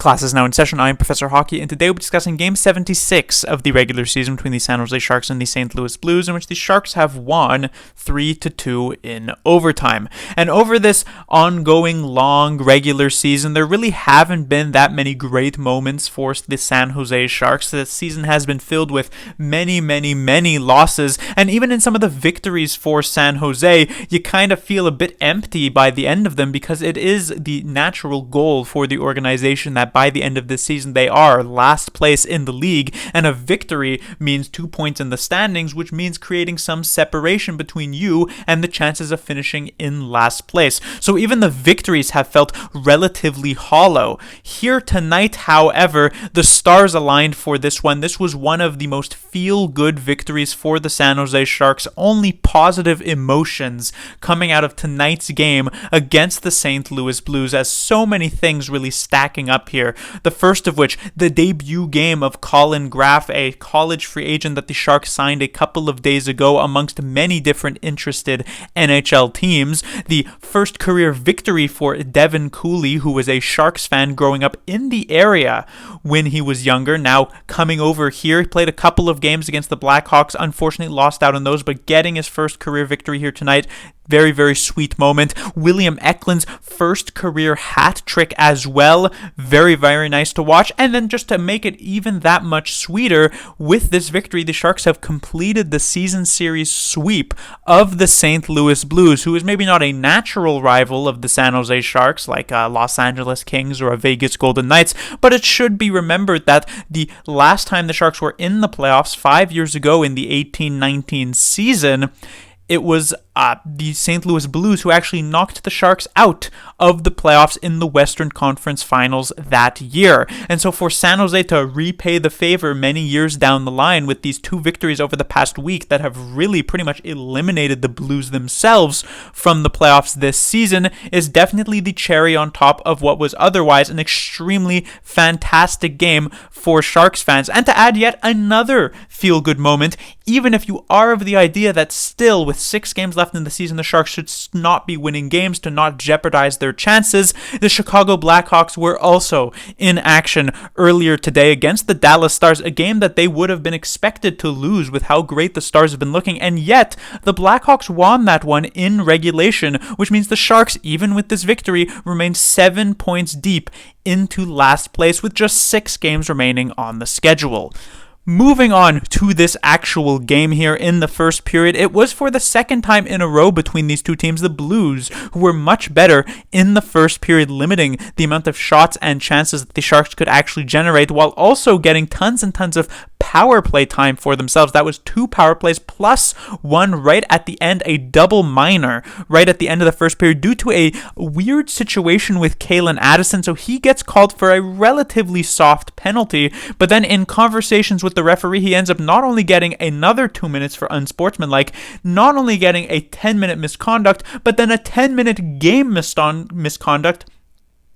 Class is now in session. I am Professor Hockey, and today we'll be discussing Game 76 of the regular season between the San Jose Sharks and the St. Louis Blues, in which the Sharks have won 3-2 in overtime. And over this ongoing long regular season, there really haven't been that many great moments for the San Jose Sharks. The season has been filled with many losses, and even in some of the victories for San Jose, you kind of feel a bit empty by the end of them, because it is the natural goal for the organization that by the end of this season they are last place in the league, and a victory means 2 points in the standings, which means creating some separation between you and the chances of finishing in last place. So even the victories have felt relatively hollow. Here tonight, however, the stars aligned for this one. This was one of the most feel-good victories for the San Jose Sharks. Only positive emotions coming out of tonight's game against the St. Louis Blues, as so many things really stacking up here. The first of which, the debut game of Colin Graf, a college free agent that the Sharks signed a couple of days ago amongst many different interested NHL teams. The first career victory for Devin Cooley, who was a Sharks fan growing up in the area when he was younger, now coming over here. He played a couple of games against the Blackhawks, unfortunately lost out on those, but getting his first career victory here tonight. Very sweet moment. William Eklund's first career hat trick as well. Very nice to watch. And then just to make it even that much sweeter, with this victory, the Sharks have completed the season series sweep of the St. Louis Blues, who is maybe not a natural rival of the San Jose Sharks like Los Angeles Kings or a Vegas Golden Knights, but it should be remembered that the last time the Sharks were in the playoffs 5 years ago in the 18-19 season, it was the St. Louis Blues who actually knocked the Sharks out of the playoffs in the Western Conference Finals that year. And so for San Jose to repay the favor many years down the line with these two victories over the past week that have really pretty much eliminated the Blues themselves from the playoffs this season is definitely the cherry on top of what was otherwise an extremely fantastic game for Sharks fans. And to add yet another feel-good moment, even if you are of the idea that still with 6 games left in the season, the Sharks should not be winning games to not jeopardize their chances, the Chicago Blackhawks were also in action earlier today against the Dallas Stars, a game that they would have been expected to lose with how great the Stars have been looking, and yet the Blackhawks won that one in regulation, which means the Sharks, even with this victory, remain 7 points deep into last place with just 6 games remaining on the schedule. Moving on to this actual game here in the first period, it was for the second time in a row between these two teams, the Blues, who were much better in the first period, limiting the amount of shots and chances that the Sharks could actually generate, while also getting tons and tons of power play time for themselves. That was 2 power plays plus one right at the end, a double minor right at the end of the first period due to a weird situation with Calen Addison. So he gets called for a relatively soft penalty, but then in conversations with the referee, he ends up not only getting another 2 minutes for unsportsmanlike, not only getting a 10-minute misconduct, but then a 10-minute game misconduct,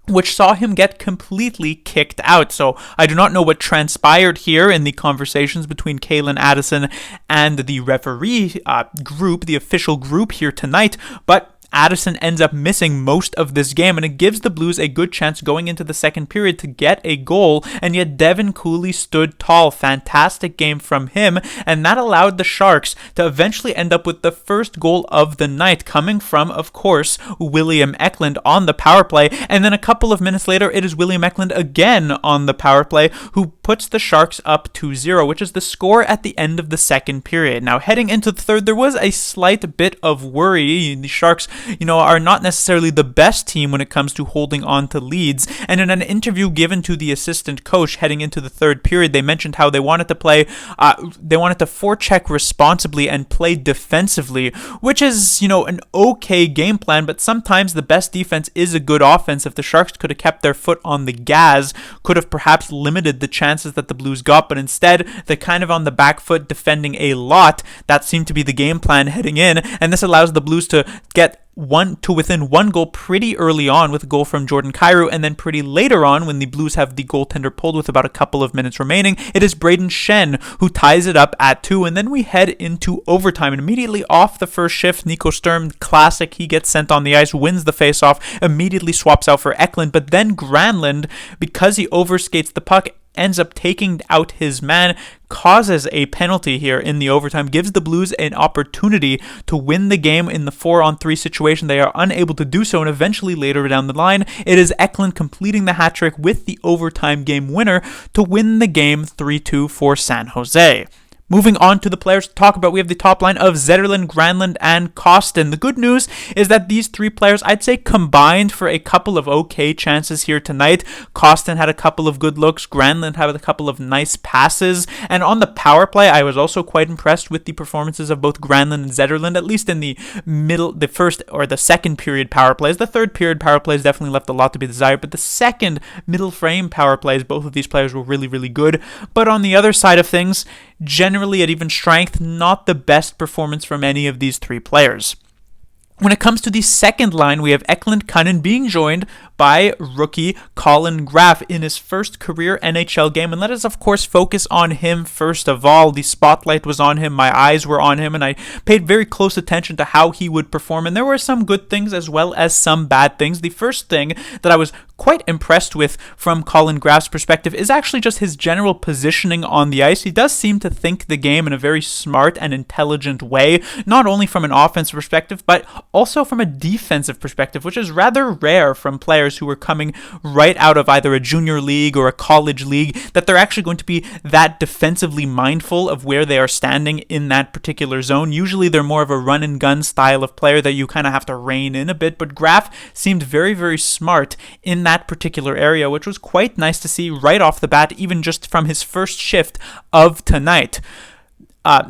which saw him get completely kicked out. So I do not know what transpired here in the conversations between Calen Addison and the referee group, the official group here tonight, but Addison ends up missing most of this game, and it gives the Blues a good chance going into the second period to get a goal, and yet Devin Cooley stood tall. Fantastic game from him, and that allowed the Sharks to eventually end up with the first goal of the night, coming from, of course, William Eklund on the power play, and then a couple of minutes later, it is William Eklund again on the power play who puts the Sharks up 2-0, which is the score at the end of the second period. Now, heading into the third, there was a slight bit of worry. The Sharks are not necessarily the best team when it comes to holding on to leads. And in an interview given to the assistant coach heading into the third period, they mentioned how they wanted to forecheck responsibly and play defensively, which is, an okay game plan, but sometimes the best defense is a good offense. If the Sharks could have kept their foot on the gas, could have perhaps limited the chance chances that the Blues got, but instead they're kind of on the back foot defending a lot. That seemed to be the game plan heading in, and this allows the Blues to get within one goal pretty early on with a goal from Jordan Kyrou, and then pretty later on when the Blues have the goaltender pulled with about a couple of minutes remaining, it is Brayden Schenn who ties it up at 2, and then we head into overtime, and immediately off the first shift, Nico Sturm, classic, he gets sent on the ice, wins the faceoff, immediately swaps out for Eklund, but then Granlund, because he overskates the puck, ends up taking out his man, causes a penalty here in the overtime, gives the Blues an opportunity to win the game in the 4-on-3 situation. They are unable to do so, and eventually later down the line, it is Eklund completing the hat trick with the overtime game winner to win the game 3-2 for San Jose. Moving on to the players to talk about, we have the top line of Zetterlund, Granlund, and Kostin. The good news is that these three players, I'd say, combined for a couple of okay chances here tonight. Kostin had a couple of good looks, Granlund had a couple of nice passes, and on the power play, I was also quite impressed with the performances of both Granlund and Zetterlund, at least in the first or the second period power plays. The third period power plays definitely left a lot to be desired, but the second middle frame power plays, both of these players were really, really good. But on the other side of things, generally at even strength, not the best performance from any of these three players. When it comes to the second line, we have Eklund Kunin being joined by rookie Colin Graf in his first career NHL game. And let us, of course, focus on him first of all. The spotlight was on him, my eyes were on him, and I paid very close attention to how he would perform. And there were some good things as well as some bad things. The first thing that I was quite impressed with from Colin Graf's perspective is actually just his general positioning on the ice. He does seem to think the game in a very smart and intelligent way, not only from an offensive perspective, but also from a defensive perspective, which is rather rare from players who are coming right out of either a junior league or a college league, that they're actually going to be that defensively mindful of where they are standing in that particular zone. Usually they're more of a run and gun style of player that you kind of have to rein in a bit, but Graf seemed very, very smart in that particular area, which was quite nice to see right off the bat, even just from his first shift of tonight.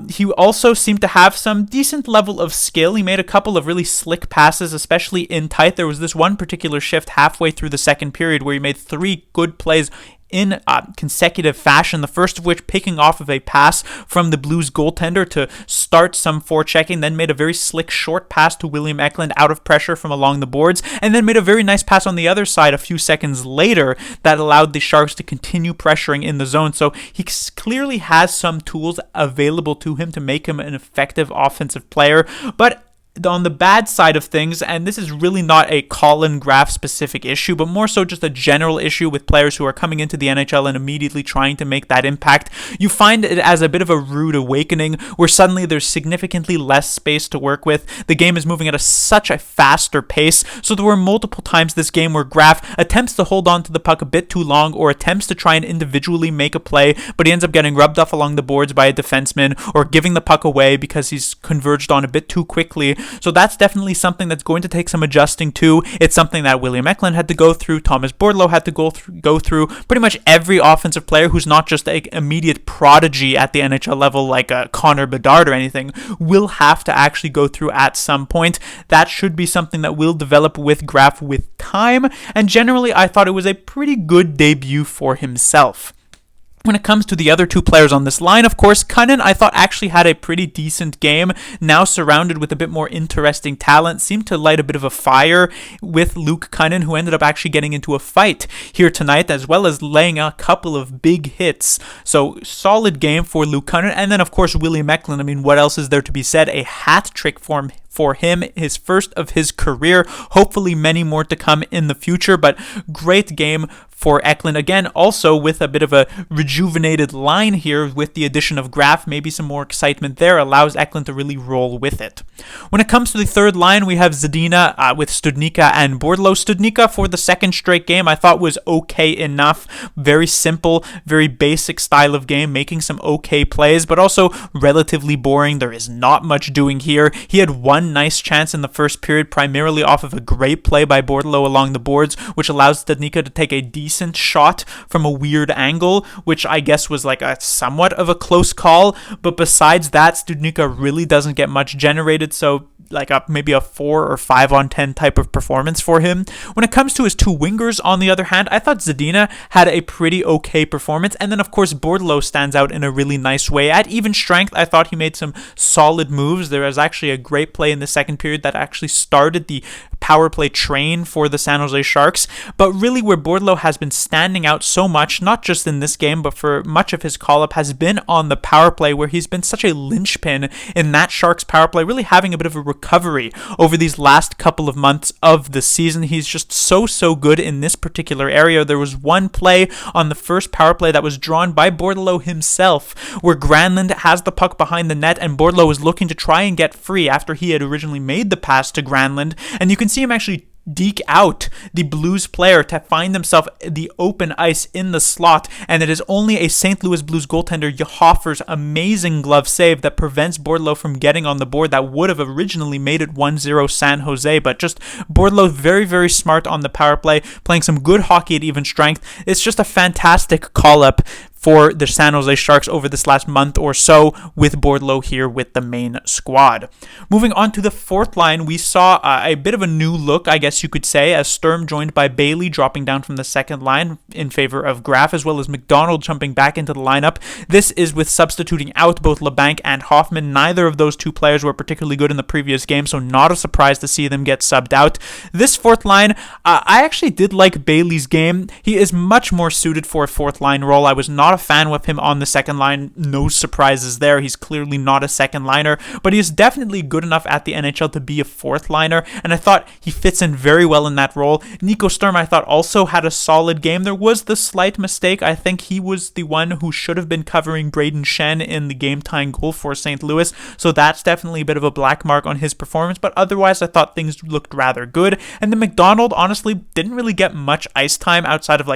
He also seemed to have some decent level of skill. He made a couple of really slick passes, especially in tight. There was this one particular shift halfway through the second period where he made 3 good plays in consecutive fashion, the first of which picking off of a pass from the Blues goaltender to start some forechecking, then made a very slick short pass to William Eklund out of pressure from along the boards, and then made a very nice pass on the other side a few seconds later that allowed the Sharks to continue pressuring in the zone. So he clearly has some tools available to him to make him an effective offensive player, but on the bad side of things, and this is really not a Colin Graf specific issue, but more so just a general issue with players who are coming into the NHL and immediately trying to make that impact, you find it as a bit of a rude awakening where suddenly there's significantly less space to work with. The game is moving at such a faster pace, so there were multiple times this game where Graf attempts to hold on to the puck a bit too long or attempts to try and individually make a play, but he ends up getting rubbed off along the boards by a defenseman or giving the puck away because he's converged on a bit too quickly. So that's definitely something that's going to take some adjusting to. It's something that William Eklund had to go through, Thomas Bordeleau had to go through. Pretty much every offensive player who's not just an immediate prodigy at the NHL level like Connor Bedard or anything will have to actually go through at some point. That should be something that will develop with Graf with time, and generally I thought it was a pretty good debut for himself. When it comes to the other two players on this line, of course, Kunin, I thought actually had a pretty decent game, now surrounded with a bit more interesting talent, seemed to light a bit of a fire with Luke Kunin, who ended up actually getting into a fight here tonight, as well as laying a couple of big hits. So, solid game for Luke Kunin, and then, of course, William Eklund. I mean, what else is there to be said? A hat trick for him, his first of his career, hopefully many more to come in the future, but great game for Eklund. Again, also with a bit of a rejuvenated line here with the addition of Graf, maybe some more excitement there, allows Eklund to really roll with it. When it comes to the third line, we have Zadina with Studnicka and Bordeleau. Studnicka for the second straight game I thought was okay enough, very simple, very basic style of game, making some okay plays, but also relatively boring. There is not much doing here. He had one nice chance in the first period, primarily off of a great play by Bordeleau along the boards, which allows Studnicka to take a decent shot from a weird angle, which I guess was like a somewhat of a close call, but besides that, Studnicka really doesn't get much generated, so like maybe a 4 or 5 on 10 type of performance for him. When it comes to his two wingers, on the other hand, I thought Zadina had a pretty okay performance, and then of course Bordeleau stands out in a really nice way. At even strength, I thought he made some solid moves. There was actually a great play in the second period that actually started the power play train for the San Jose Sharks, but really where Bordeleau has been standing out so much, not just in this game, but for much of his call-up, has been on the power play, where he's been such a linchpin in that Sharks power play, really having a bit of a recovery over these last couple of months of the season. He's just so good in this particular area. There was one play on the first power play that was drawn by Bordeleau himself, where Granlund has the puck behind the net, and Bordeleau is looking to try and get free after he had originally made the pass to Granlund, and you can see him actually deke out the Blues player to find himself the open ice in the slot, and it is only a St. Louis Blues goaltender Hofer's amazing glove save that prevents Bordeleau from getting on the board that would have originally made it 1-0 San Jose. But just Bordeleau very smart on the power play, playing some good hockey at even strength. It's just a fantastic call-up for the San Jose Sharks over this last month or so, with Bordeleau here with the main squad. Moving on to the fourth line, we saw a bit of a new look, I guess you could say, as Sturm joined by Bailey dropping down from the second line in favor of Graf, as well as McDonald jumping back into the lineup. This is with substituting out both LeBanc and Hoffman. Neither of those two players were particularly good in the previous game, so not a surprise to see them get subbed out. This fourth line, I actually did like Bailey's game. He is much more suited for a fourth line role. I was not a fan with him on the second line. No surprises there. He's clearly not a second liner, but he is definitely good enough at the NHL to be a fourth liner, and I thought he fits in very well in that role. Nico Sturm, I thought, also had a solid game. There was the slight mistake. I think he was the one who should have been covering Braden Shen in the game-tying goal for St. Louis, so that's definitely a bit of a black mark on his performance, but otherwise I thought things looked rather good. And then McDonald honestly didn't really get much ice time outside of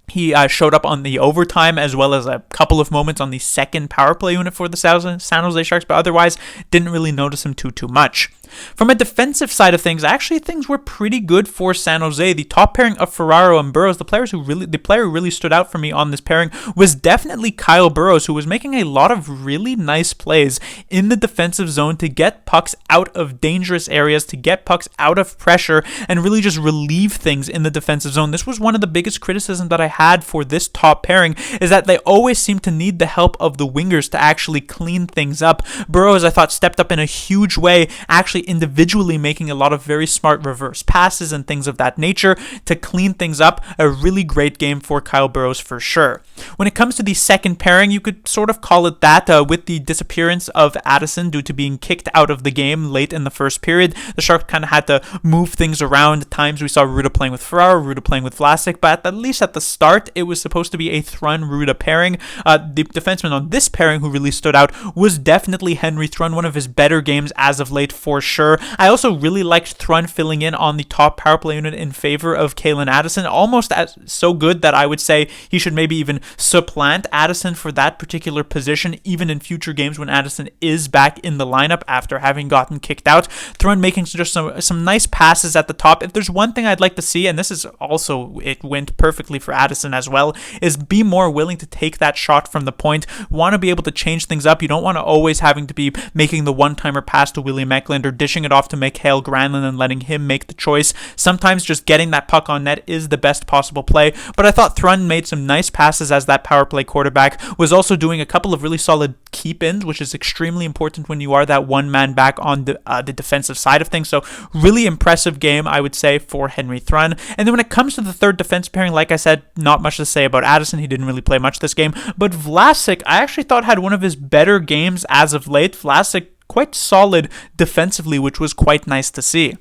he showed up on the overtime, as well as a couple of moments on the second power play unit for the San Jose Sharks, but otherwise didn't really notice him too much. From a defensive side of things, actually things were pretty good for San Jose. The top pairing of Ferraro and Burrows, the player who really stood out for me on this pairing was definitely Kyle Burrows, who was making a lot of really nice plays in the defensive zone to get pucks out of dangerous areas, to get pucks out of pressure, and really just relieve things in the defensive zone. This was one of the biggest criticisms that I had for this top pairing, is that they always seem to need the help of the wingers to actually clean things up. Burrows, I thought, stepped up in a huge way, actually individually making a lot of very smart reverse passes and things of that nature to clean things up. A really great game for Kyle Burrows for sure. When it comes to the second pairing, you could sort of call it that, with the disappearance of Addison due to being kicked out of the game late in the first period. The Sharks kind of had to move things around. At times we saw Ruda playing with Ferraro, Ruda playing with Vlasic, but at least at the start it was supposed to be a Thrun-Ruda pairing. The defenseman on this pairing who really stood out was definitely Henry Thrun, one of his better games as of late for sure. I also really liked Thrun filling in on the top power play unit in favor of Calen Addison, almost as so good that I would say he should maybe even supplant Addison for that particular position, even in future games when Addison is back in the lineup after having gotten kicked out. Thrun making just some nice passes at the top. If there's one thing I'd like to see, and this is also, it went perfectly for Addison as well, is be more willing to take that shot from the point. Want to be able to change things up. You don't want to always having to be making the one-timer pass to William Eklund or dishing it off to Mikael Granlund and letting him make the choice. Sometimes just getting that puck on net is the best possible play, but I thought Thrun made some nice passes as that power play quarterback, was also doing a couple of really solid keep-ins, which is extremely important when you are that one-man back on the defensive side of things. So really impressive game, I would say, for Henry Thrun. And then when it comes to the third defense pairing, like I said, not much to say about Addison. He didn't really play much this game, but Vlasic, I actually thought, had one of his better games as of late. Vlasic quite solid defensively, which was quite nice to see.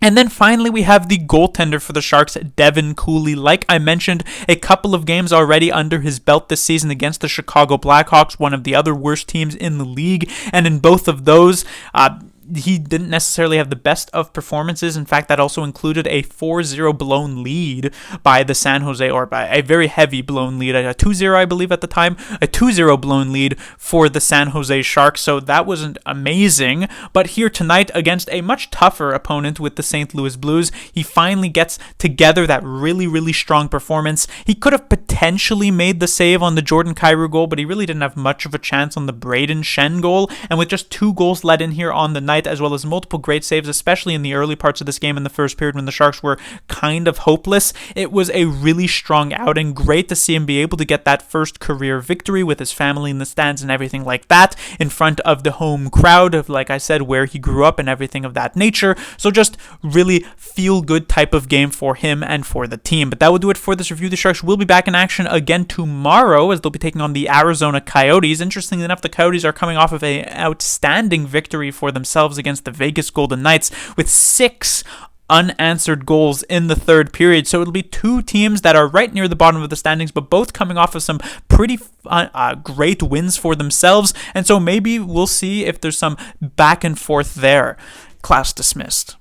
And then finally, we have the goaltender for the Sharks, Devin Cooley. Like I mentioned, a couple of games already under his belt this season against the Chicago Blackhawks, one of the other worst teams in the league. And in both of those, he didn't necessarily have the best of performances. In fact, that also included a 4-0 blown lead by the San Jose, or by a very heavy blown lead, a 2-0, I believe at the time, a 2-0 blown lead for the San Jose Sharks. So that wasn't amazing. But here tonight, against a much tougher opponent with the St. Louis Blues, he finally gets together that really strong performance. He could have potentially made the save on the Jordan Kyrou goal, but he really didn't have much of a chance on the Braden Shen goal. And with just 2 goals let in here on the night, night, as well as multiple great saves, especially in the early parts of this game in the first period when the Sharks were kind of hopeless. It was a really strong outing. Great to see him be able to get that first career victory with his family in the stands and everything like that in front of the home crowd of, like I said, where he grew up and everything of that nature. So just really feel good type of game for him and for the team. But that will do it for this review. The Sharks will be back in action again tomorrow as they'll be taking on the Arizona Coyotes. Interestingly enough, the Coyotes are coming off of an outstanding victory for themselves against the Vegas Golden Knights with 6 unanswered goals in the third period. So it'll be two teams that are right near the bottom of the standings, but both coming off of some pretty great wins for themselves. And so maybe we'll see if there's some back and forth there. Class dismissed.